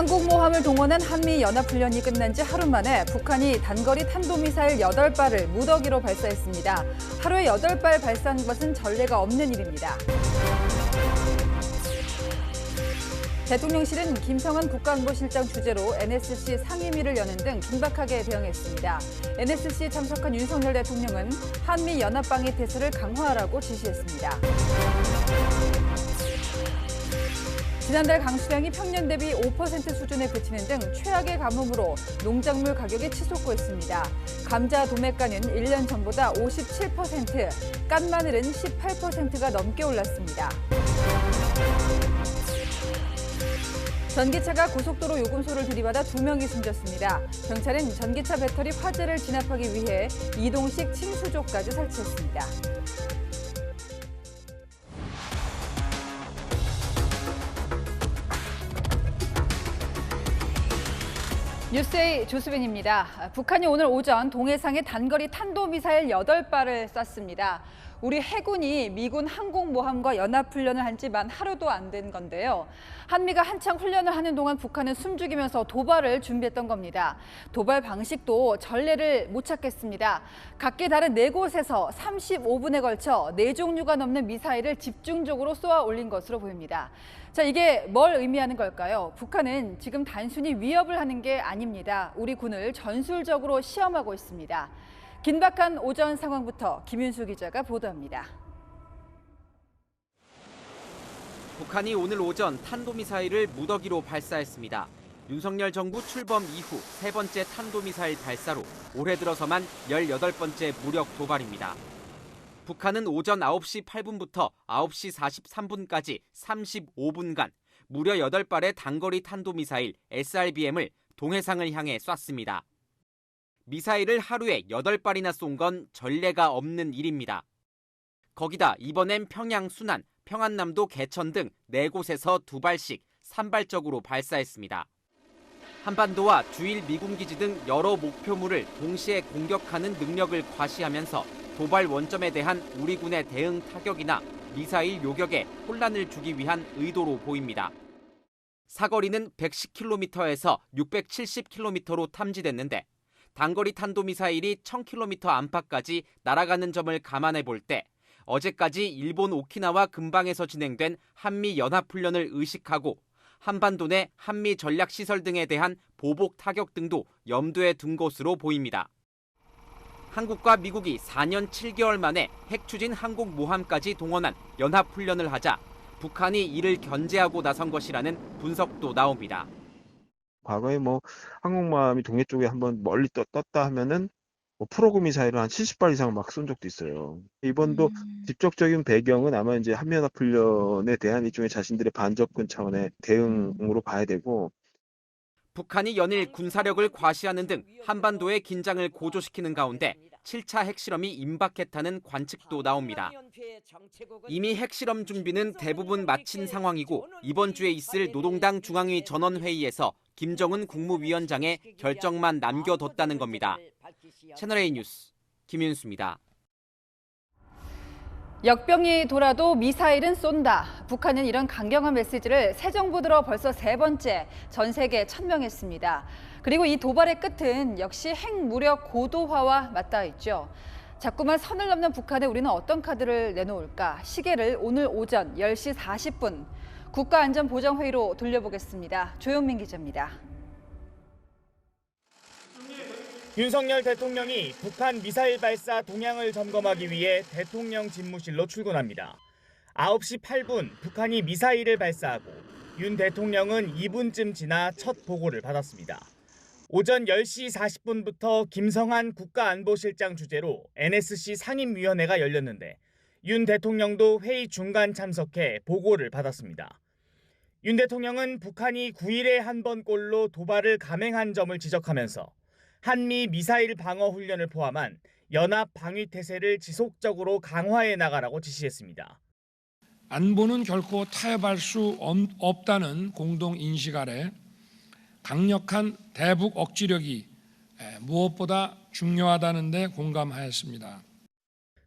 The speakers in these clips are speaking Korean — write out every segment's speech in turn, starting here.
항공모함을 동원한 한미연합훈련이 끝난 지 하루 만에 북한이 단거리 탄도미사일 8발을 무더기로 발사했습니다. 하루에 8발 발사한 것은 전례가 없는 일입니다. 대통령실은 김성한 국가안보실장 주재로 NSC 상임위를 여는 등 긴박하게 대응했습니다. NSC에 참석한 윤석열 대통령은 한미연합방위 태세를 강화하라고 지시했습니다. 지난달 강수량이 평년 대비 5% 수준에 그치는 등 최악의 가뭄으로 농작물 가격이 치솟고 있습니다. 감자 도매가는 1년 전보다 57%, 깐마늘은 18%가 넘게 올랐습니다. 전기차가 고속도로 요금소를 들이받아 2명이 숨졌습니다. 경찰은 전기차 배터리 화재를 진압하기 위해 이동식 침수조까지 설치했습니다. 뉴스의 조수빈입니다. 북한이 오늘 오전 동해상에 단거리 탄도미사일 8발을 쐈습니다. 우리 해군이 미군 항공모함과 연합훈련을 한 지 만 하루도 안 된 건데요. 한미가 한창 훈련을 하는 동안 북한은 숨죽이면서 도발을 준비했던 겁니다. 도발 방식도 전례를 못 찾겠습니다. 각기 다른 4곳에서 35분에 걸쳐 4종류가 넘는 미사일을 집중적으로 쏘아 올린 것으로 보입니다. 자, 이게 뭘 의미하는 걸까요? 북한은 지금 단순히 위협을 하는 게 아닙니다. 우리 군을 전술적으로 시험하고 있습니다. 긴박한 오전 상황부터 김윤수 기자가 보도합니다. 북한이 오늘 오전 탄도미사일을 무더기로 발사했습니다. 윤석열 정부 출범 이후 3번째 탄도미사일 발사로 올해 들어서만 18번째 무력 도발입니다. 북한은 오전 9시 8분부터 9시 43분까지 35분간 무려 8발의 단거리 탄도미사일 SRBM을 동해상을 향해 쐈습니다. 미사일을 하루에 8발이나 쏜 건 전례가 없는 일입니다. 거기다 이번엔 평양 순안, 평안남도 개천 등 4곳에서 2발씩 산발적으로 발사했습니다. 한반도와 주일 미군기지 등 여러 목표물을 동시에 공격하는 능력을 과시하면서 도발 원점에 대한 우리 군의 대응 타격이나 미사일 요격에 혼란을 주기 위한 의도로 보입니다. 사거리는 110km에서 670km로 탐지됐는데 단거리 탄도미사일이 1000km 안팎까지 날아가는 점을 감안해 볼 때 어제까지 일본 오키나와 근방에서 진행된 한미연합훈련을 의식하고 한반도 내 한미 전략시설 등에 대한 보복 타격 등도 염두에 둔 것으로 보입니다. 한국과 미국이 4년 7개월 만에 핵추진 항공모함까지 동원한 연합훈련을 하자 북한이 이를 견제하고 나선 것이라는 분석도 나옵니다. 과거에 항공모함이 동해 쪽에 한번 멀리 떴다 하면은 프로그 미사일을 한 70발 이상 막 쏜 적도 있어요. 이번도 직접적인 배경은 아마 이제 한미연합훈련에 대한 일종의 자신들의 반접근 차원의 대응으로 봐야 되고, 북한이 연일 군사력을 과시하는 등 한반도의 긴장을 고조시키는 가운데 7차 핵실험이 임박했다는 관측도 나옵니다. 이미 핵실험 준비는 대부분 마친 상황이고 이번 주에 있을 노동당 중앙위 전원회의에서 김정은 국무위원장의 결정만 남겨뒀다는 겁니다. 채널A 뉴스 김윤수입니다. 역병이 돌아도 미사일은 쏜다. 북한은 이런 강경한 메시지를 새 정부 들어 벌써 3번째 전 세계에 천명했습니다. 그리고 이 도발의 끝은 역시 핵무력 고도화와 맞닿아 있죠. 자꾸만 선을 넘는 북한에 우리는 어떤 카드를 내놓을까? 시계를 오늘 오전 10시 40분 국가안전보장회의로 돌려보겠습니다. 조현민 기자입니다. 윤석열 대통령이 북한 미사일 발사 동향을 점검하기 위해 대통령 집무실로 출근합니다. 9시 8분 북한이 미사일을 발사하고 윤 대통령은 2분쯤 지나 첫 보고를 받았습니다. 오전 10시 40분부터 김성한 국가안보실장 주재로 NSC 상임위원회가 열렸는데 윤 대통령도 회의 중간 참석해 보고를 받았습니다. 윤 대통령은 북한이 9일에 한 번꼴로 도발을 감행한 점을 지적하면서 한미 미사일 방어 훈련을 포함한 연합 방위 태세를 지속적으로 강화해 나가라고 지시했습니다. 안보는 결코 타협할 수 없다는 공동 인식 아래 강력한 대북 억지력이 무엇보다 중요하다는 데 공감하였습니다.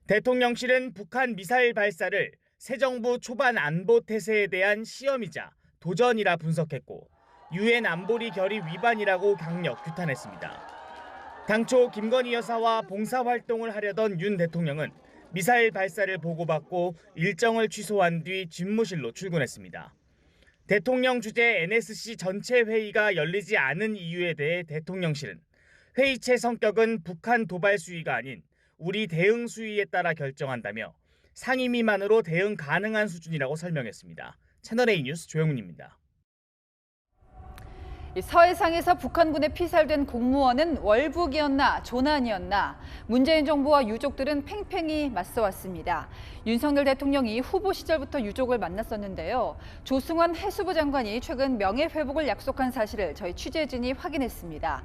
대통령실은 북한 미사일 발사를 새 정부 초반 안보 태세에 대한 시험이자 도전이라 분석했고 유엔 안보리 결의 위반이라고 강력 규탄했습니다. 당초 김건희 여사와 봉사활동을 하려던 윤 대통령은 미사일 발사를 보고받고 일정을 취소한 뒤 집무실로 출근했습니다. 대통령 주재 NSC 전체 회의가 열리지 않은 이유에 대해 대통령실은 회의체 성격은 북한 도발 수위가 아닌 우리 대응 수위에 따라 결정한다며 상임 위만으로 대응 가능한 수준이라고 설명했습니다. 채널A 뉴스 조영훈입니다. 서해상에서 북한군에 피살된 공무원은 월북이었나 조난이었나 문재인 정부와 유족들은 팽팽히 맞서왔습니다. 윤석열 대통령이 후보 시절부터 유족을 만났었는데요. 조승환 해수부 장관이 최근 명예회복을 약속한 사실을 저희 취재진이 확인했습니다.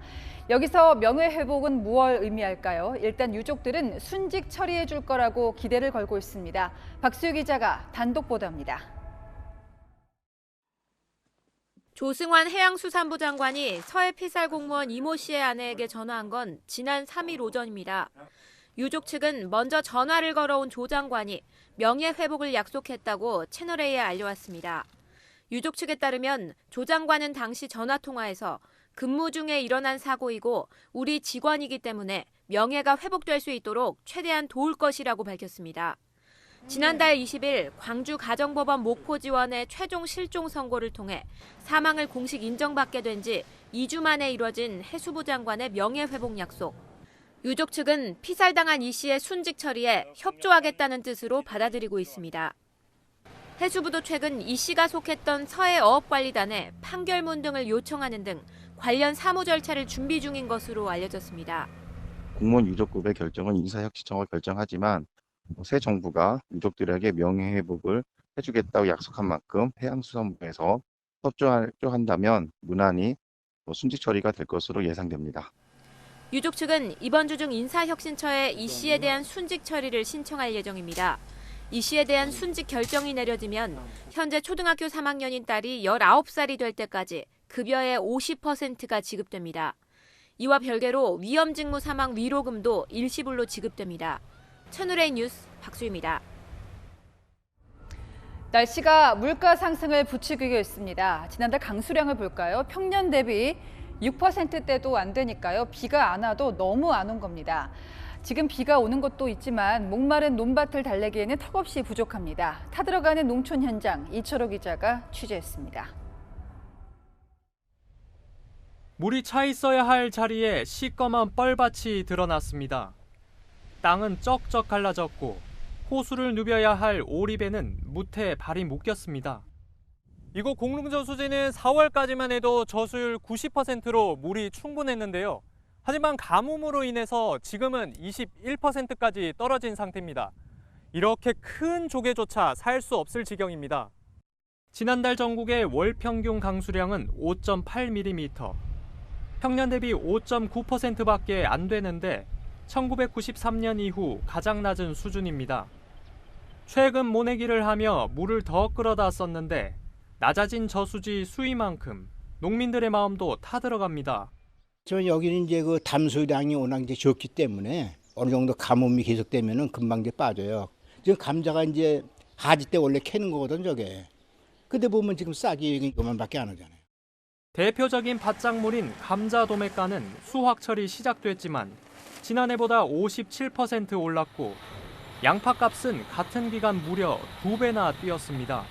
여기서 명예회복은 무엇을 의미할까요? 일단 유족들은 순직 처리해 줄 거라고 기대를 걸고 있습니다. 박수유 기자가 단독 보도합니다. 조승환 해양수산부 장관이 서해 피살 공무원 이모 씨의 아내에게 전화한 건 지난 3일 오전입니다. 유족 측은 먼저 전화를 걸어온 조 장관이 명예회복을 약속했다고 채널A에 알려왔습니다. 유족 측에 따르면 조 장관은 당시 전화통화에서 근무 중에 일어난 사고이고 우리 직원이기 때문에 명예가 회복될 수 있도록 최대한 도울 것이라고 밝혔습니다. 지난달 20일 광주가정법원 목포지원의 최종 실종 선고를 통해 사망을 공식 인정받게 된 지 2주 만에 이뤄진 해수부 장관의 명예회복 약속. 유족 측은 피살당한 이 씨의 순직 처리에 협조하겠다는 뜻으로 받아들이고 있습니다. 해수부도 최근 이 씨가 속했던 서해어업관리단에 판결문 등을 요청하는 등 관련 사무 절차를 준비 중인 것으로 알려졌습니다. 공무원 유족급의 결정은 인사혁신처가 결정하지만 새 정부가 유족들에게 명예회복을 해주겠다고 약속한 만큼 해양수산부에서 협조한다면 무난히 순직 처리가 될 것으로 예상됩니다. 유족 측은 이번 주 중 인사혁신처에 이 씨에 대한 순직 처리를 신청할 예정입니다. 이 씨에 대한 순직 결정이 내려지면 현재 초등학교 3학년인 딸이 19살이 될 때까지 급여의 50%가 지급됩니다. 이와 별개로 위험직무 사망 위로금도 일시불로 지급됩니다. 채널A 뉴스 박수유입니다. 날씨가 물가 상승을 부추기고 있습니다. 지난달 강수량을 볼까요? 평년 대비 6%대도 안 되니까요. 비가 안 와도 너무 안 온 겁니다. 지금 비가 오는 것도 있지만 목마른 논밭을 달래기에는 턱없이 부족합니다. 타들어가는 농촌 현장 이철호 기자가 취재했습니다. 물이 차 있어야 할 자리에 시꺼먼 뻘밭이 드러났습니다. 땅은 쩍쩍 갈라졌고 호수를 누벼야 할 오리배는 무태에 발이 묶였습니다. 이곳 공릉저수지는 4월까지만 해도 저수율 90%로 물이 충분했는데요. 하지만 가뭄으로 인해서 지금은 21%까지 떨어진 상태입니다. 이렇게 큰 조개조차 살 수 없을 지경입니다. 지난달 전국의 월 평균 강수량은 5.8mm, 평년 대비 5.9%밖에 안 되는데 1993년 이후 가장 낮은 수준입니다. 최근 모내기를 하며 물을 더 끌어다 썼는데 낮아진 저수지 수위만큼 농민들의 마음도 타들어갑니다. 저 여기는 이제 그 담수량이 워낙 이제 적기 때문에 어느 정도 가뭄이 계속되면은 금방 이제 빠져요. 지금 감자가 이제 하지 때 원래 캐는 거거든 저게. 근데 보면 지금 싹이 이것만밖에 안 오잖아요. 대표적인 밭작물인 감자 도매가는 수확철이 시작됐지만 지난해보다 57% 올랐고 양파값은 같은 기간 무려 2배나 뛰었습니다.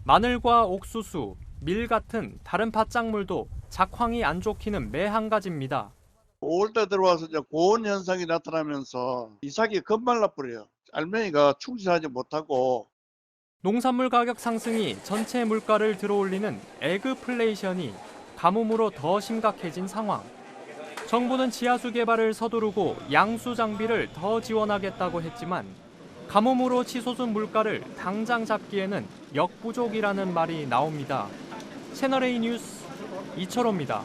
마늘과 옥수수, 밀 같은 다른 밭작물도 작황이 안 좋기는 매 한 가지입니다. 5월달 들어와서 이제 고온 현상이 나타나면서 이삭이 겁말라 버려요. 알맹이가 충실하지 못하고. 농산물 가격 상승이 전체 물가를 들어올리는 에그플레이션이 가뭄으로 더 심각해진 상황. 정부는 지하수 개발을 서두르고 양수 장비를 더 지원하겠다고 했지만 가뭄으로 치솟은 물가를 당장 잡기에는 역부족이라는 말이 나옵니다. 채널A 뉴스 이철호입니다.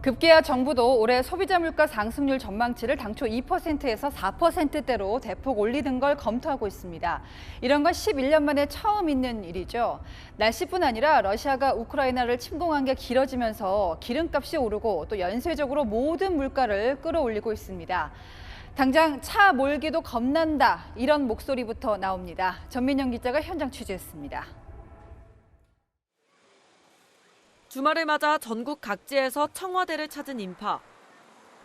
급기야 정부도 올해 소비자 물가 상승률 전망치를 당초 2%에서 4%대로 대폭 올리는 걸 검토하고 있습니다. 이런 건 11년 만에 처음 있는 일이죠. 날씨뿐 아니라 러시아가 우크라이나를 침공한 게 길어지면서 기름값이 오르고 또 연쇄적으로 모든 물가를 끌어올리고 있습니다. 당장 차 몰기도 겁난다 이런 목소리부터 나옵니다. 전민영 기자가 현장 취재했습니다. 주말을 맞아 전국 각지에서 청와대를 찾은 인파.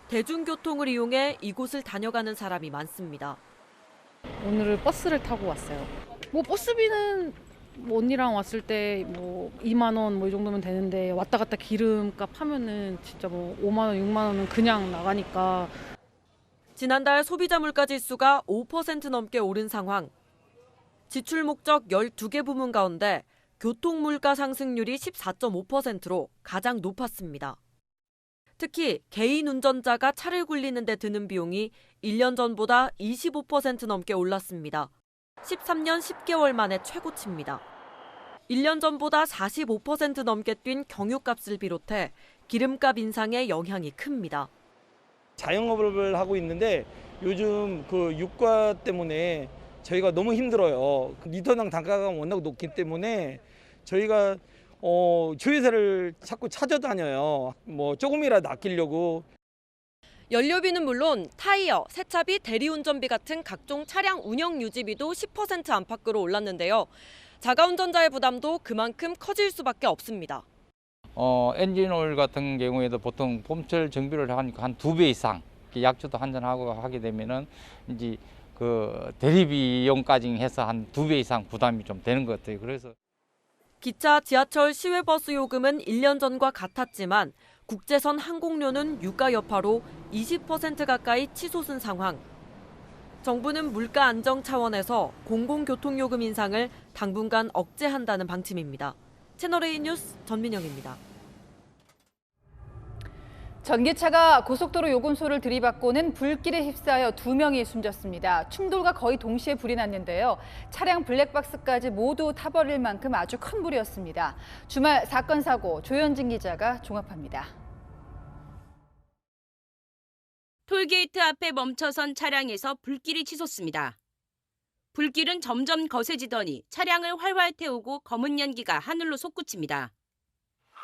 대중교통을 이용해 이곳을 다녀가는 사람이 많습니다. 오늘은 버스를 타고 왔어요. 뭐 버스비는 뭐 언니랑 왔을 때 뭐 2만 원 뭐 이 정도면 되는데 왔다 갔다 기름값 하면은 진짜 뭐 5만 원, 6만 원은 그냥 나가니까. 지난달 소비자 물가 지수가 5% 넘게 오른 상황. 지출 목적 12개 부문 가운데 교통 물가 상승률이 14.5%로 가장 높았습니다. 특히 개인 운전자가 차를 굴리는 데 드는 비용이 1년 전보다 25% 넘게 올랐습니다. 13년 10개월 만에 최고치입니다. 1년 전보다 45% 넘게 뛴 경유값을 비롯해 기름값 인상의 영향이 큽니다. 자영업을 하고 있는데 요즘 그 유가 때문에 저희가 너무 힘들어요. 리터당 단가가 워낙 높기 때문에 저희가 주유소를 자꾸 찾아다녀요. 뭐 조금이라도 아끼려고. 연료비는 물론 타이어, 세차비, 대리운전비 같은 각종 차량 운영 유지비도 10% 안팎으로 올랐는데요. 자가운전자의 부담도 그만큼 커질 수밖에 없습니다. 엔진오일 같은 경우에도 보통 봄철 정비를 하니까 한 2배 이상 약주도 한잔하고 하게 되면은 이제 그 대리비용까지 해서 한 2배 이상 부담이 좀 되는 것 같아요. 그래서 기차, 지하철, 시외버스 요금은 1년 전과 같았지만 국제선 항공료는 유가 여파로 20% 가까이 치솟은 상황. 정부는 물가 안정 차원에서 공공교통요금 인상을 당분간 억제한다는 방침입니다. 채널A 뉴스 전민영입니다. 전기차가 고속도로 요금소를 들이받고는 불길에 휩싸여 2명이 숨졌습니다. 충돌과 거의 동시에 불이 났는데요. 차량 블랙박스까지 모두 타버릴 만큼 아주 큰 불이었습니다. 주말 사건 사고 조현진 기자가 종합합니다. 톨게이트 앞에 멈춰선 차량에서 불길이 치솟습니다. 불길은 점점 거세지더니 차량을 활활 태우고 검은 연기가 하늘로 솟구칩니다.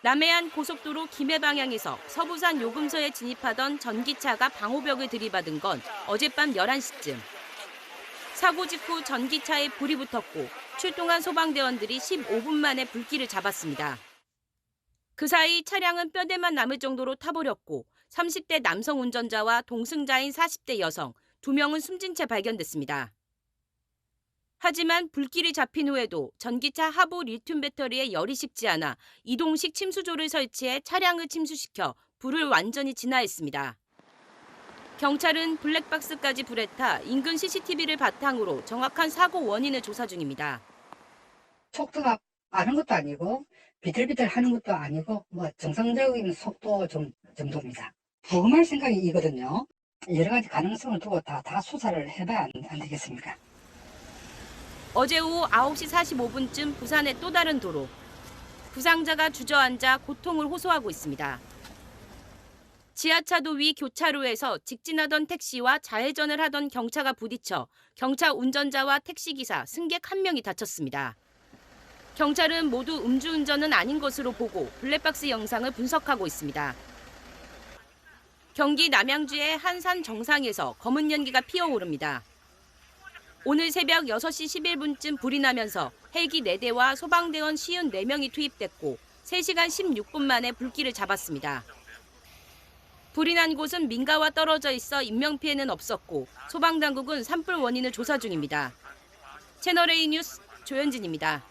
남해안 고속도로 김해 방향에서 서부산 요금소에 진입하던 전기차가 방호벽을 들이받은 건 어젯밤 11시쯤. 사고 직후 전기차에 불이 붙었고 출동한 소방대원들이 15분 만에 불길을 잡았습니다. 그 사이 차량은 뼈대만 남을 정도로 타버렸고 30대 남성 운전자와 동승자인 40대 여성 2명은 숨진 채 발견됐습니다. 하지만 불길이 잡힌 후에도 전기차 하부 리튬 배터리에 열이 식지 않아 이동식 침수조를 설치해 차량을 침수시켜 불을 완전히 진화했습니다. 경찰은 블랙박스까지 불에 타 인근 CCTV를 바탕으로 정확한 사고 원인을 조사 중입니다. 속도가 빠른 것도 아니고 비틀비틀 하는 것도 아니고 뭐 정상적인 속도 정도입니다. 부검할 생각이거든요. 여러 가지 가능성을 두고 다 수사를 해봐야 안 되겠습니까? 어제 오후 9시 45분쯤 부산의 또 다른 도로. 부상자가 주저앉아 고통을 호소하고 있습니다. 지하차도 위 교차로에서 직진하던 택시와 좌회전을 하던 경차가 부딪혀 경차 운전자와 택시기사, 승객 1명이 다쳤습니다. 경찰은 모두 음주운전은 아닌 것으로 보고 블랙박스 영상을 분석하고 있습니다. 경기 남양주의 한 산 정상에서 검은 연기가 피어오릅니다. 오늘 새벽 6시 11분쯤 불이 나면서 헬기 4대와 소방대원 54명이 투입됐고 3시간 16분 만에 불길을 잡았습니다. 불이 난 곳은 민가와 떨어져 있어 인명피해는 없었고 소방당국은 산불 원인을 조사 중입니다. 채널A 뉴스 조현진입니다.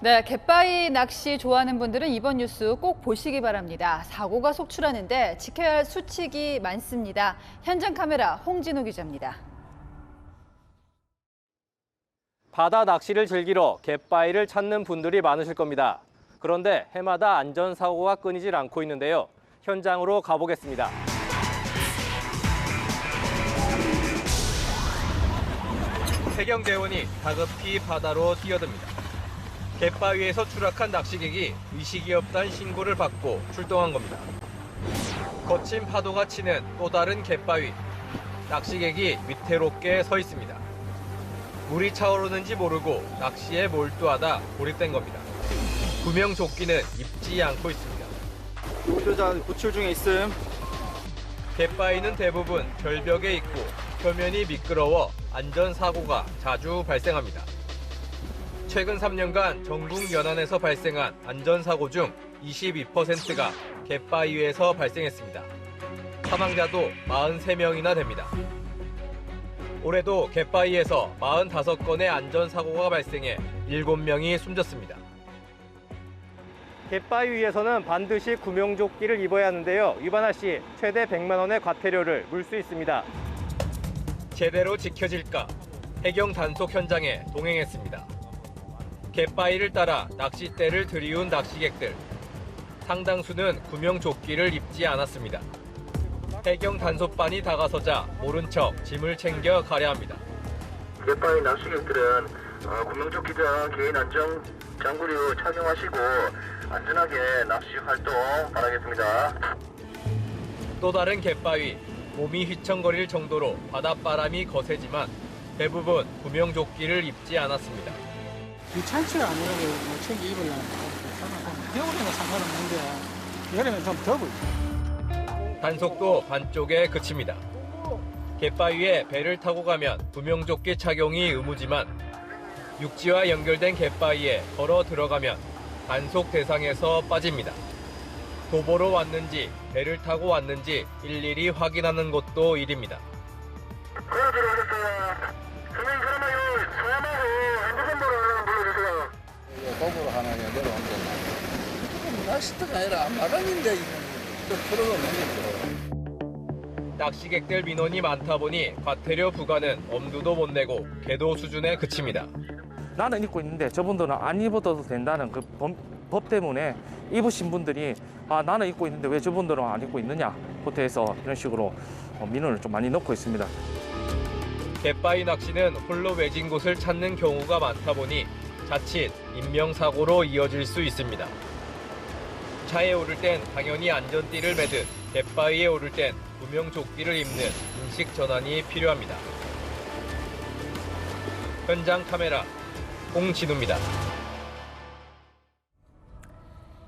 네, 갯바위 낚시 좋아하는 분들은 이번 뉴스 꼭 보시기 바랍니다. 사고가 속출하는데 지켜야 할 수칙이 많습니다. 현장 카메라 홍진호 기자입니다. 바다 낚시를 즐기러 갯바위를 찾는 분들이 많으실 겁니다. 그런데 해마다 안전사고가 끊이질 않고 있는데요. 현장으로 가보겠습니다. 해경대원이 다급히 바다로 뛰어듭니다. 갯바위에서 추락한 낚시객이 의식이 없다는 신고를 받고 출동한 겁니다. 거친 파도가 치는 또 다른 갯바위. 낚시객이 위태롭게 서 있습니다. 물이 차오르는지 모르고 낚시에 몰두하다 고립된 겁니다. 구명조끼는 입지 않고 있습니다. 구조자 구출 중에 있음. 갯바위는 대부분 절벽에 있고 표면이 미끄러워 안전사고가 자주 발생합니다. 최근 3년간 전국 연안에서 발생한 안전사고 중 22%가 갯바위에서 발생했습니다. 사망자도 43명이나 됩니다. 올해도 갯바위에서 45건의 안전사고가 발생해 7명이 숨졌습니다. 갯바위 위에서는 반드시 구명조끼를 입어야 하는데요. 위반할 시 최대 100만 원의 과태료를 물 수 있습니다. 제대로 지켜질까? 해경 단속 현장에 동행했습니다. 갯바위를 따라 낚싯대를 들이운 낚시객들. 상당수는 구명조끼를 입지 않았습니다. 해경 단속반이 다가서자 모른 척 짐을 챙겨 가려 합니다. 갯바위 낚시객들은 구명조끼 등 개인 안전 장구류 착용하시고 안전하게 낚시 활동 바라겠습니다. 또 다른 갯바위, 몸이 휘청거릴 정도로 바닷바람이 거세지만 대부분 구명조끼를 입지 않았습니다. 귀찮지가 아니라고 뭐 챙겨 입으려면 겨울에는 상관없는데 여름에는 좀 더워요. 단속도 반쪽에 그칩니다. 갯바위에 배를 타고 가면 구명조끼 착용이 의무지만 육지와 연결된 갯바위에 걸어 들어가면 단속 대상에서 빠집니다. 도보로 왔는지 배를 타고 왔는지 일일이 확인하는 것도 일입니다. 걸어 들어오셨어요. 선생님 그러면 소함하고 핸드폰으로 불러주세요. 도보로 하나 내려온다. 이건 낚시터가 아니라 마당인데 이건 필요가 없는 거죠. 낚시객들 민원이 많다 보니 과태료 부과는 엄두도 못 내고 계도 수준에 그칩니다. 나는 입고 있는데 저분들은 안 입어도 된다는 그 법 때문에 입으신 분들이 나는 입고 있는데 왜 저분들은 안 입고 있느냐부터 해서 이런 식으로 민원을 좀 많이 넣고 있습니다. 갯바위 낚시는 홀로 외진 곳을 찾는 경우가 많다 보니 자칫 인명사고로 이어질 수 있습니다. 차에 오를 땐 당연히 안전띠를 매듯 갯바위에 오를 땐 구명조끼를 입는 인식 전환이 필요합니다. 현장 카메라 홍진우입니다.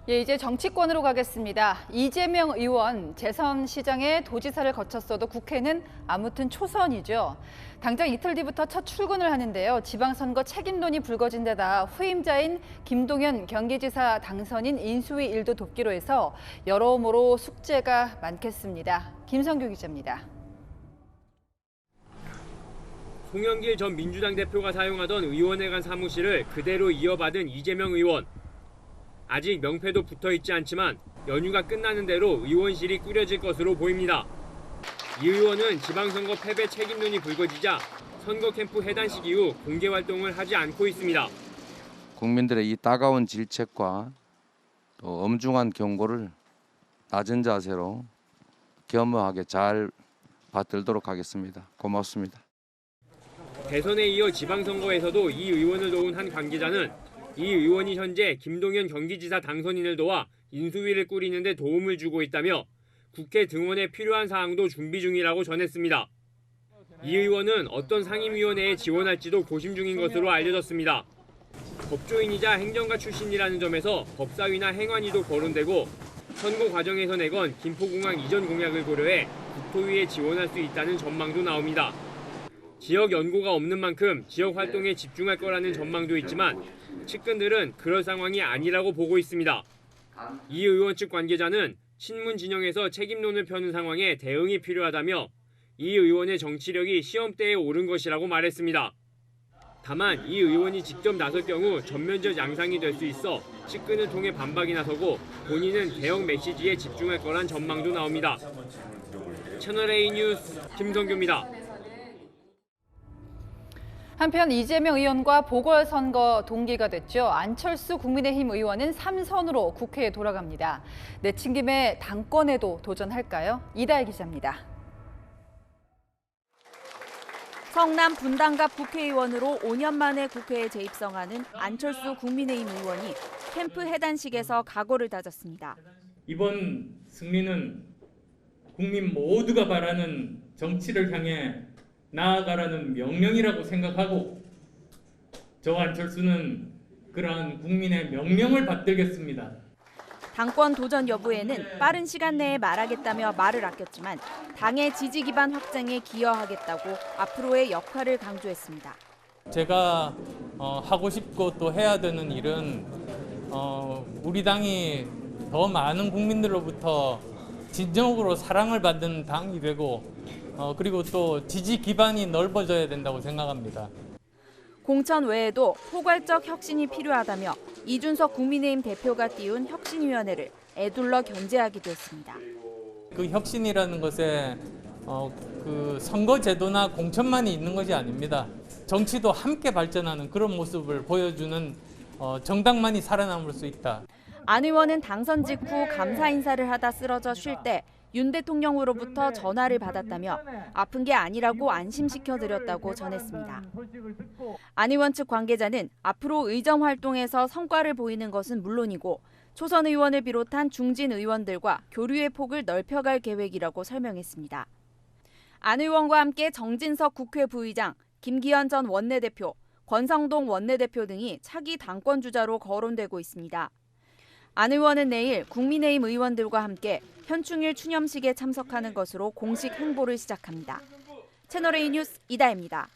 예, 이제 정치권으로 가겠습니다. 이재명 의원 재선 시장에 도지사를 거쳤어도 국회는 아무튼 초선이죠. 당장 이틀 뒤부터 첫 출근을 하는데요. 지방선거 책임론이 불거진 데다 후임자인 김동연 경기지사 당선인 인수위 일도 돕기로 해서 여러모로 숙제가 많겠습니다. 김성규 기자입니다. 송영길 전 민주당 대표가 사용하던 의원회관 사무실을 그대로 이어받은 이재명 의원. 아직 명패도 붙어있지 않지만 연휴가 끝나는 대로 의원실이 꾸려질 것으로 보입니다. 이 의원은 지방선거 패배 책임론이 불거지자 선거 캠프 해단식 이후 공개 활동을 하지 않고 있습니다. 국민들의 이 따가운 질책과 또 엄중한 경고를 낮은 자세로 겸허하게 잘 받들도록 하겠습니다. 고맙습니다. 대선에 이어 지방선거에서도 이 의원을 도운 한 관계자는 이 의원이 현재 김동연 경기지사 당선인을 도와 인수위를 꾸리는 데 도움을 주고 있다며 국회 등원에 필요한 사항도 준비 중이라고 전했습니다. 이 의원은 어떤 상임위원회에 지원할지도 고심 중인 것으로 알려졌습니다. 법조인이자 행정가 출신이라는 점에서 법사위나 행안위도 거론되고 선거 과정에서 내건 김포공항 이전 공약을 고려해 국토위에 지원할 수 있다는 전망도 나옵니다. 지역 연고가 없는 만큼 지역 활동에 집중할 거라는 전망도 있지만 측근들은 그럴 상황이 아니라고 보고 있습니다. 이 의원 측 관계자는 친문 진영에서 책임론을 펴는 상황에 대응이 필요하다며 이 의원의 정치력이 시험대에 오른 것이라고 말했습니다. 다만 이 의원이 직접 나설 경우 전면적 양상이 될 수 있어 측근을 통해 반박이 나서고 본인은 개혁 메시지에 집중할 거란 전망도 나옵니다. 채널A 뉴스 김성규입니다. 한편 이재명 의원과 보궐선거 동기가 됐죠. 안철수 국민의힘 의원은 3선으로 국회에 돌아갑니다. 내친 김에 당권에도 도전할까요? 이다혜 기자입니다. 성남 분당갑 국회의원으로 5년 만에 국회에 재입성하는 안철수 국민의힘 의원이 캠프 해단식에서 각오를 다졌습니다. 이번 승리는 국민 모두가 바라는 정치를 향해 나아가라는 명령이라고 생각하고 저 안철수는 그러한 국민의 명령을 받들겠습니다. 당권 도전 여부에는 빠른 시간 내에 말하겠다며 말을 아꼈지만 당의 지지 기반 확장에 기여하겠다고 앞으로의 역할을 강조했습니다. 제가 하고 싶고 또 해야 되는 일은 우리 당이 더 많은 국민들로부터 진정으로 사랑을 받는 당이 되고 그리고 또 지지 기반이 넓어져야 된다고 생각합니다. 공천 외에도 포괄적 혁신이 필요하다며 이준석 국민의힘 대표가 띄운 혁신위원회를 애둘러 견제하기도 했습니다. 그 혁신이라는 것에 그 선거제도나 공천만이 있는 것이 아닙니다. 정치도 함께 발전하는 그런 모습을 보여주는 정당만이 살아남을 수 있다. 안 의원은 당선 직후 감사 인사를 하다 쓰러져 쉴 때 윤 대통령으로부터 전화를 받았다며 아픈 게 아니라고 안심시켜드렸다고 전했습니다. 안 의원 측 관계자는 앞으로 의정 활동에서 성과를 보이는 것은 물론이고 초선 의원을 비롯한 중진 의원들과 교류의 폭을 넓혀갈 계획이라고 설명했습니다. 안 의원과 함께 정진석 국회 부의장, 김기현 전 원내대표, 권성동 원내대표 등이 차기 당권주자로 거론되고 있습니다. 안 의원은 내일 국민의힘 의원들과 함께 현충일 추념식에 참석하는 것으로 공식 행보를 시작합니다. 채널A 뉴스 이다혜입니다.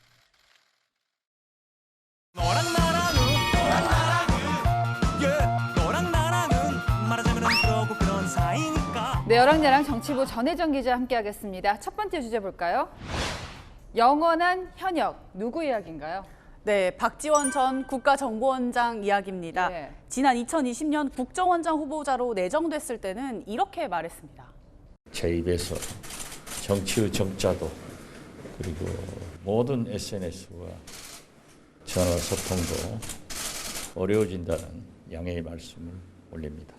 네, 여랑야랑 정치부 전혜정 기자 함께하겠습니다. 첫 번째 주제 볼까요? 영원한 현역, 누구 이야기인가요? 네, 박지원 전 국가정보원장 이야기입니다. 네. 지난 2020년 국정원장 후보자로 내정됐을 때는 이렇게 말했습니다. 제 입에서 정치의 정자도 그리고 모든 SNS와 전화 소통도 어려워진다는 양해의 말씀을 올립니다.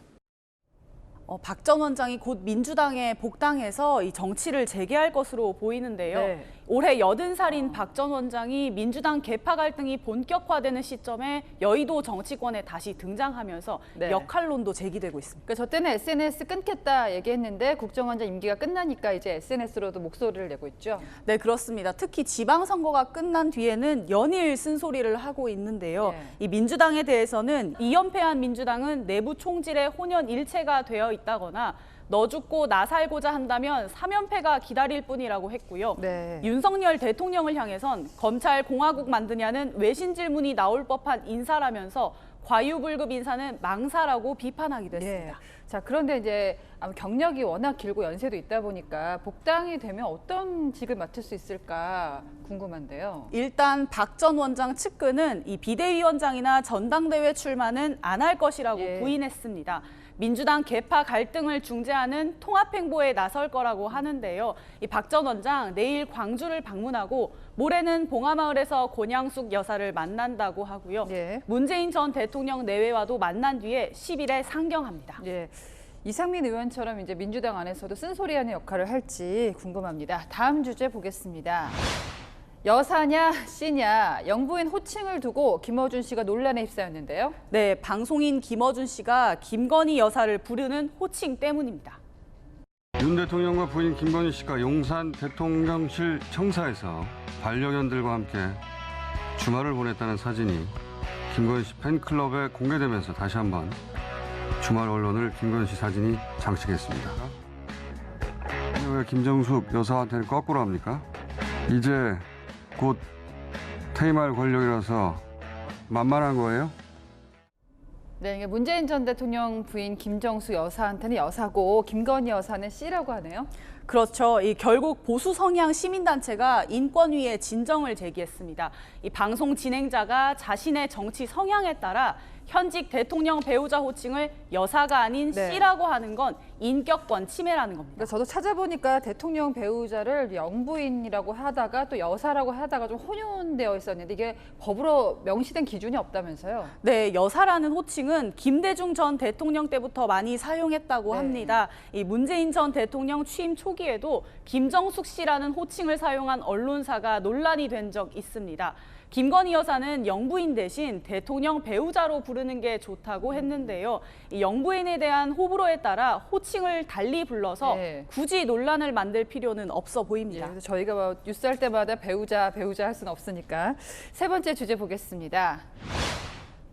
박 전 원장이 곧 민주당에 복당해서 이 정치를 재개할 것으로 보이는데요. 네. 올해 80살인 박 전 원장이 민주당 계파 갈등이 본격화되는 시점에 여의도 정치권에 다시 등장하면서 네. 역할론도 제기되고 있습니다. 그러니까 저 때는 SNS 끊겠다 얘기했는데 국정원장 임기가 끝나니까 이제 SNS로도 목소리를 내고 있죠. 네, 그렇습니다. 특히 지방선거가 끝난 뒤에는 연일 쓴소리를 하고 있는데요. 네. 이 민주당에 대해서는 2연패한 민주당은 내부 총질에 혼연일체가 되어 있다거나 너 죽고 나 살고자 한다면 3연패가 기다릴 뿐이라고 했고요. 네. 윤석열 대통령을 향해선 검찰 공화국 만드냐는 외신 질문이 나올 법한 인사라면서 과유불급 인사는 망사라고 비판하기도 했습니다. 네. 자, 그런데 이제 경력이 워낙 길고 연세도 있다 보니까 복당이 되면 어떤 직을 맡을 수 있을까 궁금한데요. 일단 박 전 원장 측근은 이 비대위원장이나 전당대회 출마는 안 할 것이라고 부인했습니다. 민주당 계파 갈등을 중재하는 통합행보에 나설 거라고 하는데요. 이 박 전 원장 내일 광주를 방문하고 모레는 봉하마을에서 권양숙 여사를 만난다고 하고요. 네. 문재인 전 대통령 내외와도 만난 뒤에 10일에 상경합니다. 네. 이상민 의원처럼 이제 민주당 안에서도 쓴소리하는 역할을 할지 궁금합니다. 다음 주제 보겠습니다. 여사냐 씨냐 영부인 호칭을 두고 김어준 씨가 논란에 휩싸였는데요. 네, 방송인 김어준 씨가 김건희 여사를 부르는 호칭 때문입니다. 윤 대통령과 부인 김건희 씨가 용산 대통령실 청사에서 반려견들과 함께 주말을 보냈다는 사진이 김건희 씨 팬클럽에 공개되면서 다시 한번 주말 언론을 김건희 씨 사진이 장식했습니다. 왜 김정숙 여사한테는 거꾸로 합니까? 이제 곧 퇴임할 권력이라서 만만한 거예요? 네, 문재인 전 대통령 부인 김정숙 여사한테는 여사고 김건희 여사는 씨라고 하네요. 그렇죠. 결국 보수 성향 시민단체가 인권위에 진정을 제기했습니다. 이 방송 진행자가 자신의 정치 성향에 따라 현직 대통령 배우자 호칭을 여사가 아닌 네. 씨라고 하는 건 인격권 침해라는 겁니다. 그러니까 저도 찾아보니까 대통령 배우자를 영부인이라고 하다가 또 여사라고 하다가 좀 혼용되어 있었는데 이게 법으로 명시된 기준이 없다면서요? 네, 여사라는 호칭은 김대중 전 대통령 때부터 많이 사용했다고 네. 합니다. 이 문재인 전 대통령 취임 초기에도 김정숙 씨라는 호칭을 사용한 언론사가 논란이 된 적 있습니다. 김건희 여사는 영부인 대신 대통령 배우자로 부르는 게 좋다고 했는데요. 이 영부인에 대한 호불호에 따라 호칭을 달리 불러서 네. 굳이 논란을 만들 필요는 없어 보입니다. 그래서 저희가 뭐 뉴스 할 때마다 배우자 할 수는 없으니까. 세 번째 주제 보겠습니다.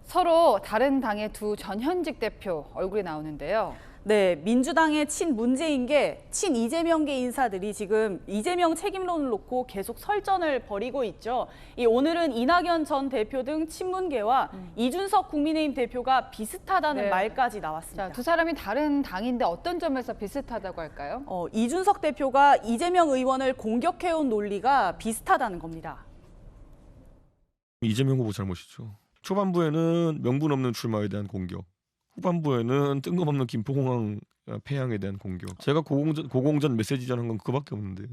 서로 다른 당의 두 전현직 대표 얼굴이 나오는데요. 네, 민주당의 친문재인계, 친이재명계 인사들이 지금 이재명 책임론을 놓고 계속 설전을 벌이고 있죠. 오늘은 이낙연 전 대표 등 친문계와 이준석 국민의힘 대표가 비슷하다는 네. 말까지 나왔습니다. 자, 두 사람이 다른 당인데 어떤 점에서 비슷하다고 할까요? 이준석 대표가 이재명 의원을 공격해온 논리가 비슷하다는 겁니다. 이재명 후보 잘못이죠. 초반부에는 명분 없는 출마에 대한 공격, 후반부에는 뜬금없는 김포공항 폐항에 대한 공격. 제가 고공전 메시지전 한 건 그밖에 없는데.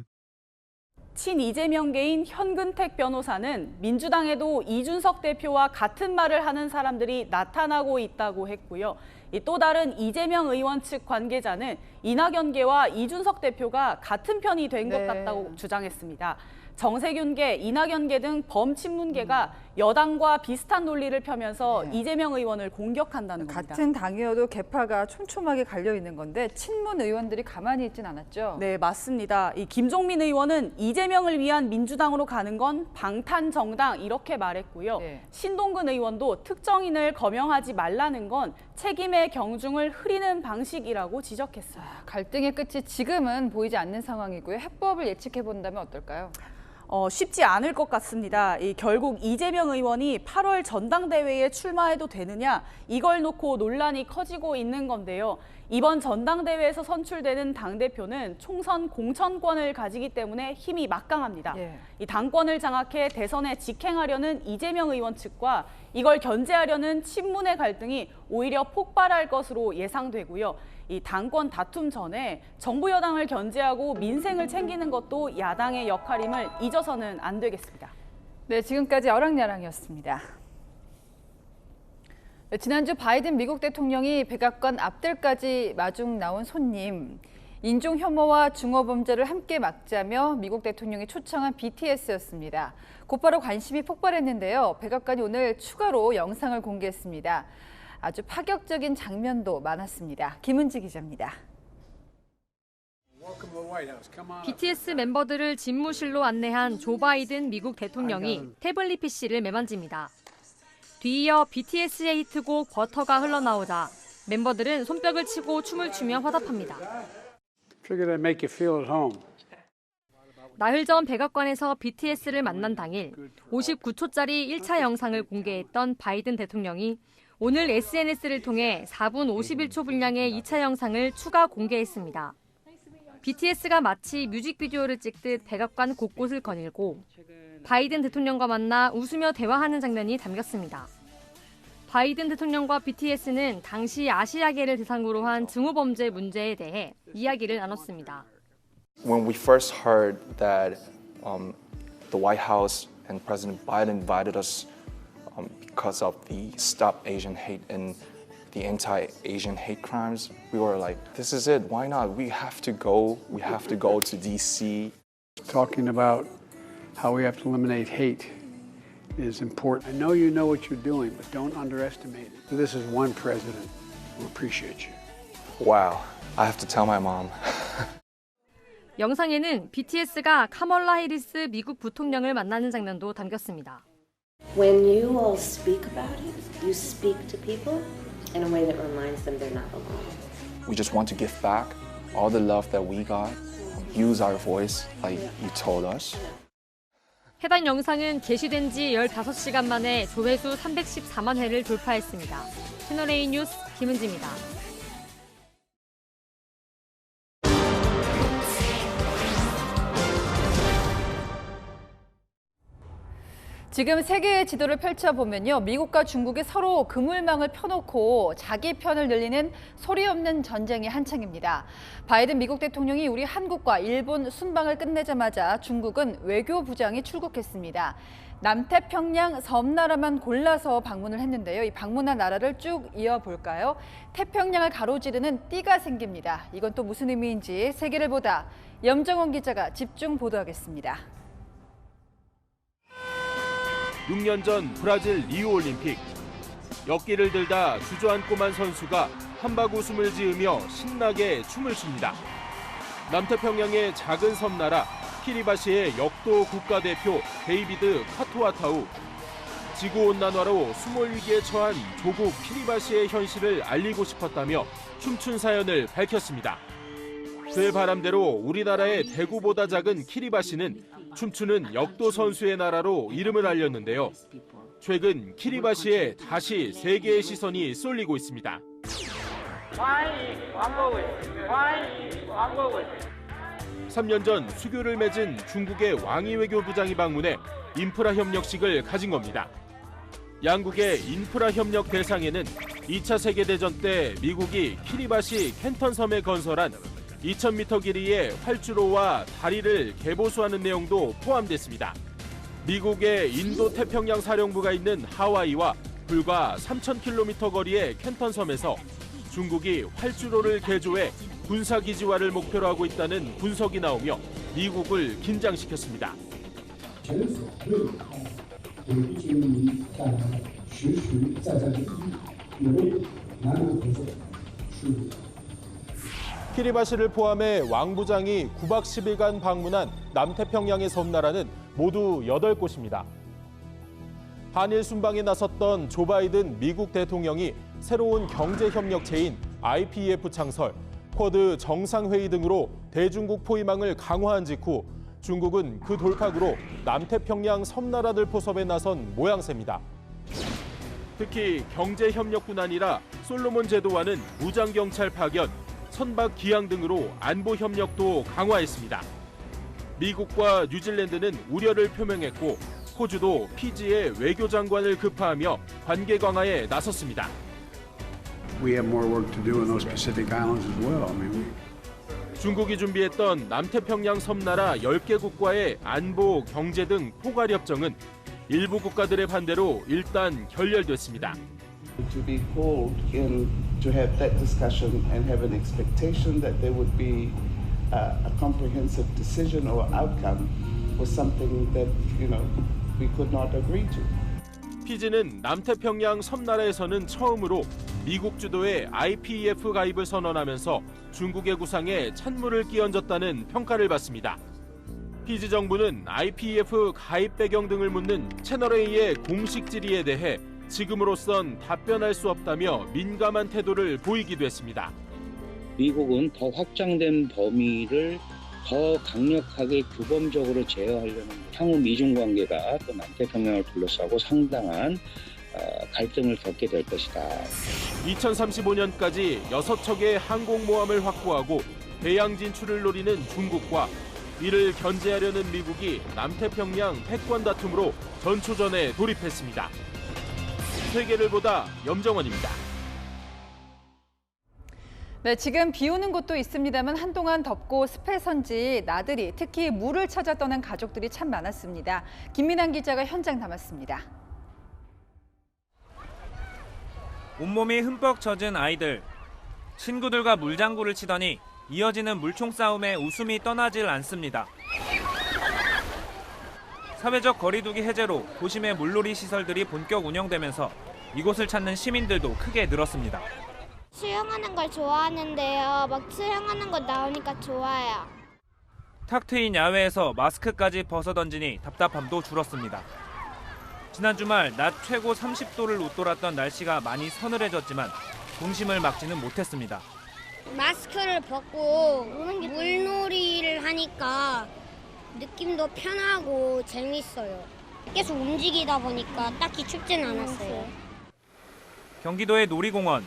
친이재명계인 현근택 변호사는 민주당에도 이준석 대표와 같은 말을 하는 사람들이 나타나고 있다고 했고요. 또 다른 이재명 의원 측 관계자는 이낙연계와 이준석 대표가 같은 편이 된 것 같다고 주장했습니다. 정세균계, 이낙연계 등 범친문계가 여당과 비슷한 논리를 펴면서 이재명 의원을 공격한다는 겁니다. 같은 당이어도 계파가 촘촘하게 갈려 있는 건데 친문 의원들이 가만히 있진 않았죠? 네, 맞습니다. 김종민 의원은 이재명을 위한 민주당으로 가는 건 방탄 정당 이렇게 말했고요. 신동근 의원도 특정인을 거명하지 말라는 건 책임의 경중을 흐리는 방식이라고 지적했어요. 갈등의 끝이 지금은 보이지 않는 상황이고요. 해법을 예측해 본다면 어떨까요? 쉽지 않을 것 같습니다. 결국 이재명 의원이 8월 전당대회에 출마해도 되느냐 이걸 놓고 논란이 커지고 있는 건데요. 이번 전당대회에서 선출되는 당대표는 총선 공천권을 가지기 때문에 힘이 막강합니다. 이 당권을 장악해 대선에 직행하려는 이재명 의원 측과 이걸 견제하려는 친문의 갈등이 오히려 폭발할 것으로 예상되고요. 이 당권 다툼 전에 정부 여당을 견제하고 민생을 챙기는 것도 야당의 역할임을 잊어서는 안 되겠습니다. 네, 지금까지 어랑야랑이었습니다. 네, 지난주 바이든 미국 대통령이 백악관 앞뜰까지 마중 나온 손님. 인종 혐오와 중어 범죄를 함께 막자며 미국 대통령이 초청한 BTS였습니다. 곧바로 관심이 폭발했는데요. 백악관이 오늘 추가로 영상을 공개했습니다. 아주 파격적인 장면도 많았습니다. 김은지 기자입니다. BTS 멤버들을 집무실로 안내한 조 바이든 미국 대통령이 태블릿 PC를 매만집니다. 뒤이어 BTS의 히트곡 버터가 흘러나오자 멤버들은 손뼉을 치고 춤을 추며 화답합니다. 나흘 전 백악관에서 BTS를 만난 당일 59초짜리 1차 영상을 공개했던 바이든 대통령이 오늘 SNS를 통해 4분 51초 분량의 2차 영상을 추가 공개했습니다. BTS가 마치 뮤직비디오를 찍듯 백악관 곳곳을 거닐고 바이든 대통령과 만나 웃으며 대화하는 장면이 담겼습니다. 바이든 대통령과 BTS는 당시 아시아계를 대상으로 한 증오 범죄 문제에 대해 이야기를 나눴습니다. When we first heard that the White House and President Biden invited us because of the Stop Asian Hate and the anti-Asian hate crimes, we were like, this is it, why not? We have to go to DC. Talking about how we have to eliminate hate is important. I know you know what you're doing, but don't underestimate it. This is one president who appreciates you. Wow, I have to tell my mom. 영상에는 BTS가 카멀라 해리스 미국 부통령을 만나는 장면도 담겼습니다. When you all speak about it, you speak to people in a way that reminds them they're not alone. We just want to give back all the love that we got, use our voice like you told us. 해당 영상은 게시된 지 15시간 만에 조회수 314만 회를 돌파했습니다. 채널A 뉴스 김은지입니다. 지금 세계의 지도를 펼쳐보면요. 미국과 중국이 서로 그물망을 펴놓고 자기 편을 늘리는 소리 없는 전쟁이 한창입니다. 바이든 미국 대통령이 우리 한국과 일본 순방을 끝내자마자 중국은 외교부장이 출국했습니다. 남태평양 섬나라만 골라서 방문을 했는데요. 이 방문한 나라를 쭉 이어볼까요? 태평양을 가로지르는 띠가 생깁니다. 이건 또 무슨 의미인지 세계를 보다 염정원 기자가 집중 보도하겠습니다. 6년 전 브라질 리우올림픽. 역기를 들다 주저앉고만 선수가 한박 웃음을 지으며 신나게 춤을 춥니다. 남태평양의 작은 섬나라 키리바시의 역도 국가대표 데이비드 카토아타우. 지구온난화로 숨어위기에 처한 조국 키리바시의 현실을 알리고 싶었다며 춤춘 사연을 밝혔습니다. 그의 바람대로 우리나라의 대구보다 작은 키리바시는 춤추는 역도 선수의 나라로 이름을 알렸는데요. 최근 키리바시에 다시 세계의 시선이 쏠리고 있습니다. 3년 전 수교를 맺은 중국의 왕이 외교부장이 방문해 인프라 협력식을 가진 겁니다. 양국의 인프라 협력 대상에는 2차 세계대전 때 미국이 키리바시 캔턴 섬에 건설한 2,000m 길이의 활주로와 다리를 개보수하는 내용도 포함됐습니다. 미국의 인도 태평양 사령부가 있는 하와이와 불과 3,000km 거리의 캔턴 섬에서 중국이 활주로를 개조해 군사기지화를 목표로 하고 있다는 분석이 나오며 미국을 긴장시켰습니다. 키리바시를 포함해 왕 부장이 9박 10일간 방문한 남태평양의 섬나라는 모두 8곳입니다. 한일 순방에 나섰던 조 바이든 미국 대통령이 새로운 경제협력체인 IPEF 창설, 쿼드 정상회의 등으로 대중국 포위망을 강화한 직후 중국은 그 돌파구로 남태평양 섬나라들 포섭에 나선 모양새입니다. 특히 경제협력뿐 아니라 솔로몬 제도와는 무장경찰 파견, 선박 기항 등으로 안보 협력도 강화했습니다. 미국과 뉴질랜드는 우려를 표명했고 호주도 피지의 외교장관을 급파하며 관계 강화에 나섰습니다. We have more work to do in those Pacific Islands as well. 중국이 준비했던 남태평양 섬나라 10개국과의 안보, 경제 등 포괄 협정은 일부 국가들의 반대로 일단 결렬됐습니다. To be called in to have that discussion and have an expectation that there would be a comprehensive decision or outcome was something that we could not agree to. 피지는 남태평양 섬나라에서는 처음으로 미국 주도의 IPEF 가입을 선언하면서 중국의 구상에 찬물을 끼얹었다는 평가를 받습니다. 피지 정부는 IPEF 가입 배경 등을 묻는 채널A의 공식 질의에 대해 지금으로선 답변할 수 없다며 민감한 태도를 보이기도 했습니다. 미국은 더 확장된 범위를 더 강력하게 규범적으로 제어하려는 향후 미중 관계가 또 남태평양을 둘러싸고 상당한 갈등을 겪게 될 것이다. 2035년까지 6척의 항공모함을 확보하고 대양 진출을 노리는 중국과 이를 견제하려는 미국이 남태평양 패권 다툼으로 전초전에 돌입했습니다. 세계를 보다 염정원입니다. 네, 지금 비 오는 곳도 있습니다만 한동안 덥고 습해서인지 나들이, 특히 물을 찾아 떠난 가족들이 참 많았습니다. 김민환 기자가 현장 담았습니다. 온몸이 흠뻑 젖은 아이들. 친구들과 물장구를 치더니 이어지는 물총 싸움에 웃음이 떠나질 않습니다. 사회적 거리두기 해제로 도심의 물놀이 시설들이 본격 운영되면서 이곳을 찾는 시민들도 크게 늘었습니다. 수영하는 걸 좋아하는데요. 막 수영하는 거 나오니까 좋아요. 탁 트인 야외에서 마스크까지 벗어던지니 답답함도 줄었습니다. 지난 주말 낮 최고 30도를 웃돌았던 날씨가 많이 서늘해졌지만 동심을 막지는 못했습니다. 마스크를 벗고 물놀이를 하니까 느낌도 편하고 재밌어요. 계속 움직이다 보니까 딱히 춥진 않았어요. 경기도의 놀이공원.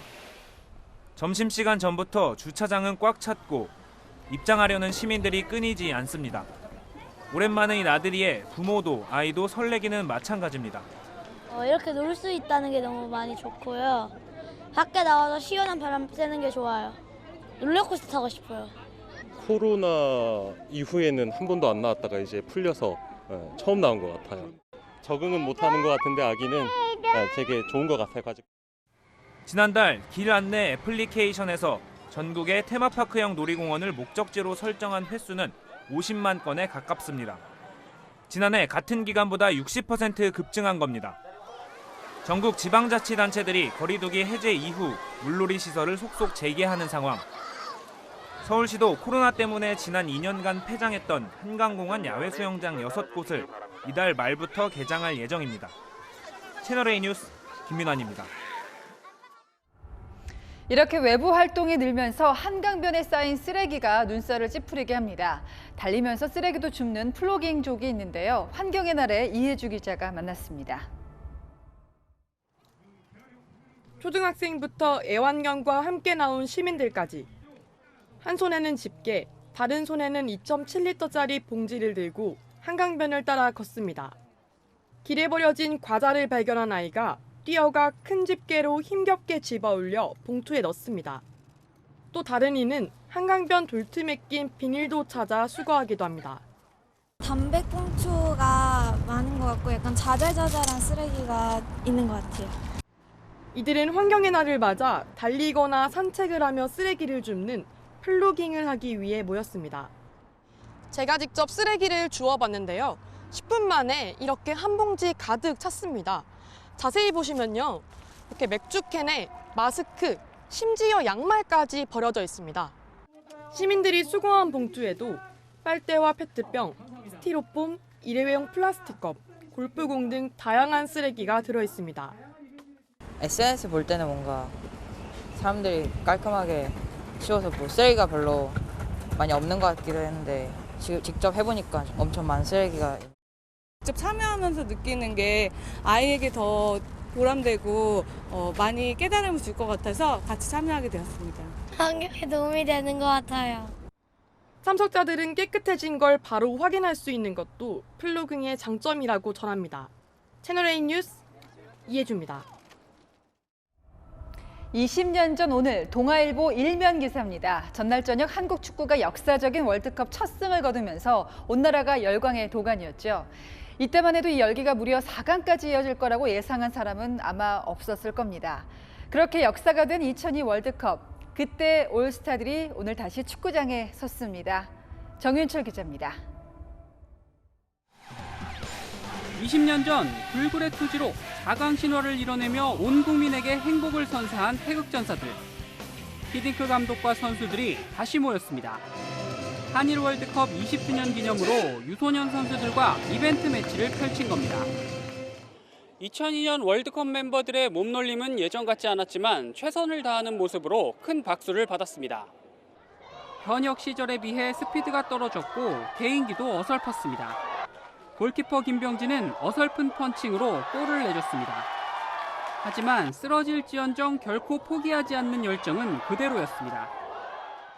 점심시간 전부터 주차장은 꽉 찼고 입장하려는 시민들이 끊이지 않습니다. 오랜만의 나들이에 부모도 아이도 설레기는 마찬가지입니다. 이렇게 놀 수 있다는 게 너무 많이 좋고요. 밖에 나와서 시원한 바람 쐬는 게 좋아요. 롤러코스터 타고 싶어요. 코로나 이후에는 한 번도 안 나왔다가 이제 풀려서 처음 나온 것 같아요. 적응은 못하는 것 같은데 아기는 되게 좋은 것 같아요. 지난달 길 안내 애플리케이션에서 전국의 테마파크형 놀이공원을 목적지로 설정한 횟수는 50만 건에 가깝습니다. 지난해 같은 기간보다 60% 급증한 겁니다. 전국 지방자치단체들이 거리두기 해제 이후 물놀이 시설을 속속 재개하는 상황. 서울시도 코로나 때문에 지난 2년간 폐장했던 한강공원 야외 수영장 6곳을 이달 말부터 개장할 예정입니다. 채널A 뉴스 김민환입니다. 이렇게 외부 활동이 늘면서 한강변에 쌓인 쓰레기가 눈살을 찌푸리게 합니다. 달리면서 쓰레기도 줍는 플로깅족이 있는데요. 환경의 날에 이혜주 기자가 만났습니다. 초등학생부터 애완견과 함께 나온 시민들까지 한 손에는 집게, 다른 손에는 2.7리터짜리 봉지를 들고 한강변을 따라 걷습니다. 길에 버려진 과자를 발견한 아이가 뛰어가 큰 집게로 힘겹게 집어올려 봉투에 넣습니다. 또 다른 이는 한강변 돌틈에 낀 비닐도 찾아 수거하기도 합니다. 담배꽁초가 많은 것 같고 약간 자잘자잘한 쓰레기가 있는 것 같아요. 이들은 환경의 날을 맞아 달리거나 산책을 하며 쓰레기를 줍는 플로깅을 하기 위해 모였습니다. 제가 직접 쓰레기를 주워봤는데요. 10분 만에 이렇게 한 봉지 가득 찼습니다. 자세히 보시면요. 이렇게 맥주캔에 마스크, 심지어 양말까지 버려져 있습니다. 시민들이 수거한 봉투에도 빨대와 페트병, 스티로폼, 일회용 플라스틱컵, 골프공 등 다양한 쓰레기가 들어있습니다. SNS 볼 때는 뭔가 사람들이 깔끔하게 치워서 뭐 쓰레기가 별로 많이 없는 것 같기도 했는데 지금 직접 해보니까 엄청 많은 쓰레기가. 직접 참여하면서 느끼는 게 아이에게 더 보람되고 많이 깨달음을 줄 것 같아서 같이 참여하게 되었습니다. 환경에 도움이 되는 것 같아요. 참석자들은 깨끗해진 걸 바로 확인할 수 있는 것도 플로깅의 장점이라고 전합니다. 채널A 뉴스 이혜주입니다. 20년 전 오늘 동아일보 일면 기사입니다. 전날 저녁 한국 축구가 역사적인 월드컵 첫 승을 거두면서 온 나라가 열광의 도가니였죠. 이때만 해도 이 열기가 무려 4강까지 이어질 거라고 예상한 사람은 아마 없었을 겁니다. 그렇게 역사가 된 2002 월드컵, 그때 올스타들이 오늘 다시 축구장에 섰습니다. 정윤철 기자입니다. 20년 전 불굴의 투지로 4강 신화를 이뤄내며 온 국민에게 행복을 선사한 태극전사들. 히딩크 감독과 선수들이 다시 모였습니다. 한일 월드컵 20주년 기념으로 유소년 선수들과 이벤트 매치를 펼친 겁니다. 2002년 월드컵 멤버들의 몸놀림은 예전 같지 않았지만 최선을 다하는 모습으로 큰 박수를 받았습니다. 현역 시절에 비해 스피드가 떨어졌고 개인기도 어설펐습니다. 골키퍼 김병진은 어설픈 펀칭으로 골을 내줬습니다. 하지만 쓰러질지언정 결코 포기하지 않는 열정은 그대로였습니다.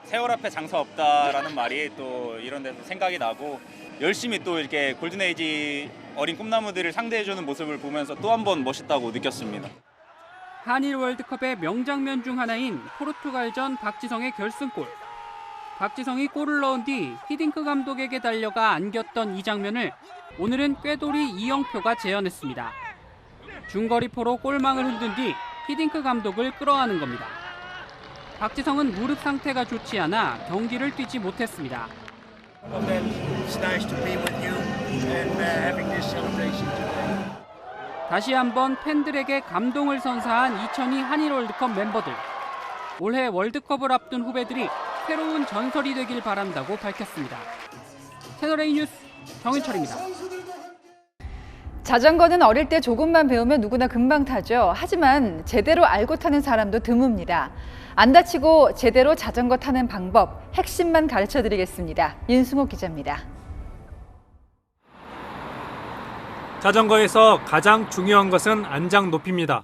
세월 앞에 장사 없다라는 말이 또 이런 데서 생각이 나고 열심히 또 이렇게 골든에이지 어린 꿈나무들을 상대해주는 모습을 보면서 또 한 번 멋있다고 느꼈습니다. 한일 월드컵의 명장면 중 하나인 포르투갈전 박지성의 결승골. 박지성이 골을 넣은 뒤 히딩크 감독에게 달려가 안겼던 이 장면을 오늘은 꾀돌이 이영표가 재현했습니다. 중거리포로 골망을 흔든 뒤 히딩크 감독을 끌어안은 겁니다. 박지성은 무릎 상태가 좋지 않아 경기를 뛰지 못했습니다. 다시 한번 팬들에게 감동을 선사한 2002 한일 월드컵 멤버들. 올해 월드컵을 앞둔 후배들이 새로운 전설이 되길 바란다고 밝혔습니다. 채널A 뉴스 정윤철입니다. 자전거는 어릴 때 조금만 배우면 누구나 금방 타죠. 하지만 제대로 알고 타는 사람도 드뭅니다. 안 다치고 제대로 자전거 타는 방법, 핵심만 가르쳐드리겠습니다. 윤승호 기자입니다. 자전거에서 가장 중요한 것은 안장 높이입니다.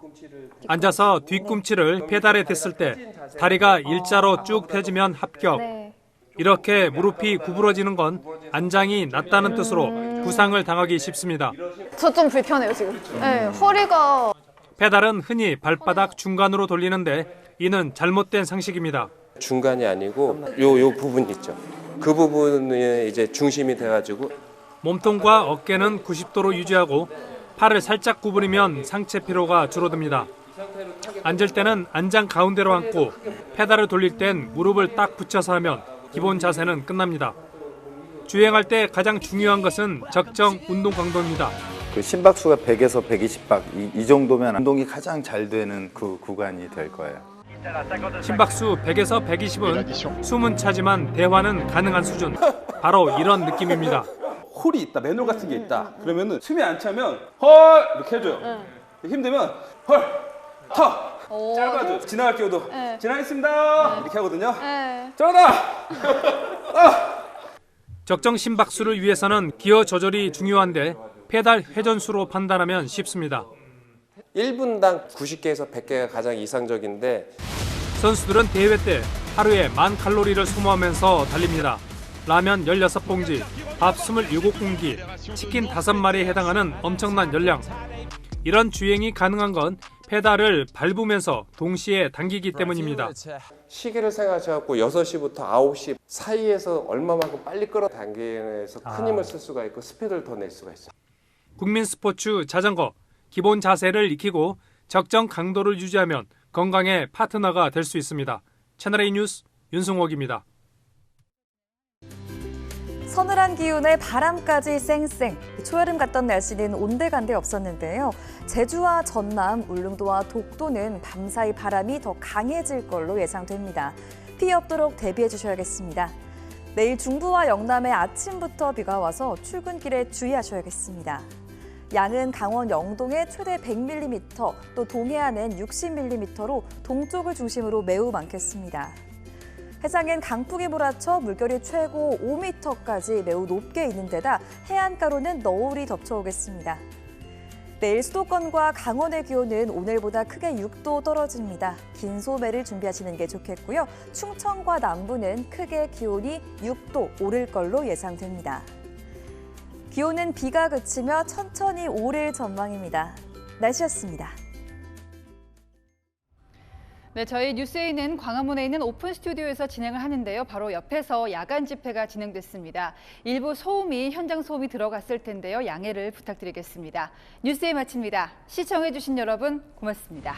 앉아서 뒤꿈치를 페달에 댔을 때 다리가 일자로 쭉 펴지면 합격. 이렇게 무릎이 구부러지는 건 안장이 낮다는 뜻으로 부상을 당하기 쉽습니다. 저 좀 불편해요, 지금. 네, 허리가. 페달은 흔히 발바닥 중간으로 돌리는데 이는 잘못된 상식입니다. 중간이 아니고 요 부분 있죠. 그 부분에 이제 중심이 돼가지고 몸통과 어깨는 90도로 유지하고 팔을 살짝 구부리면 상체 피로가 줄어듭니다. 앉을 때는 안장 가운데로 앉고 페달을 돌릴 땐 무릎을 딱 붙여서 하면 기본 자세는 끝납니다. 주행할 때 가장 중요한 것은 적정 운동 강도입니다. 그 심박수가 100에서 120박 이 정도면 운동이 가장 잘 되는 그 구간이 될 거예요. 심박수 100에서 120은 숨은 차지만 대화는 가능한 수준. 바로 이런 느낌입니다. 홀이 있다, 맨홀 같은 게 있다. 그러면은 숨이 안 차면 헐 이렇게 해줘요. 힘들면 헐, 터. 짧아도 지나갈 기호도 지나겠습니다. 이렇게 하거든요. 저러다. 적정 심박수를 위해서는 기어 조절이 중요한데 페달 회전수로 판단하면 쉽습니다. 1분당 90개에서 100개가 가장 이상적인데 선수들은 대회 때 하루에 10,000칼로리를 소모하면서 달립니다. 라면 16봉지, 밥 27공기, 치킨 5마리에 해당하는 엄청난 열량. 이런 주행이 가능한 건 페달을 밟으면서 동시에 당기기 때문입니다. 시계를 생각하셔서 6시부터 9시 사이에서 얼마만큼 빨리 끌어당기면서 큰 힘을 쓸 수가 있고 스피드를 더 낼 수가 있어요. 국민 스포츠 자전거, 기본 자세를 익히고 적정 강도를 유지하면 건강의 파트너가 될 수 있습니다. 채널A 뉴스 윤승옥입니다. 서늘한 기온에 바람까지 쌩쌩. 초여름 같던 날씨는 온데간데 없었는데요. 제주와 전남, 울릉도와 독도는 밤사이 바람이 더 강해질 걸로 예상됩니다. 피해 없도록 대비해 주셔야겠습니다. 내일 중부와 영남에 아침부터 비가 와서 출근길에 주의하셔야겠습니다. 양은 강원 영동에 최대 100mm, 또 동해안엔 60mm로 동쪽을 중심으로 매우 많겠습니다. 해상엔 강풍이 몰아쳐 물결이 최고 5m까지 매우 높게 있는 데다 해안가로는 너울이 덮쳐오겠습니다. 내일 수도권과 강원의 기온은 오늘보다 크게 6도 떨어집니다. 긴 소매를 준비하시는 게 좋겠고요. 충청과 남부는 크게 기온이 6도 오를 걸로 예상됩니다. 기온은 비가 그치며 천천히 오를 전망입니다. 날씨였습니다. 네, 저희 뉴스에이는 광화문에 있는 오픈 스튜디오에서 진행을 하는데요. 바로 옆에서 야간 집회가 진행됐습니다. 일부 현장 소음이 들어갔을 텐데요. 양해를 부탁드리겠습니다. 뉴스에이 마칩니다. 시청해주신 여러분 고맙습니다.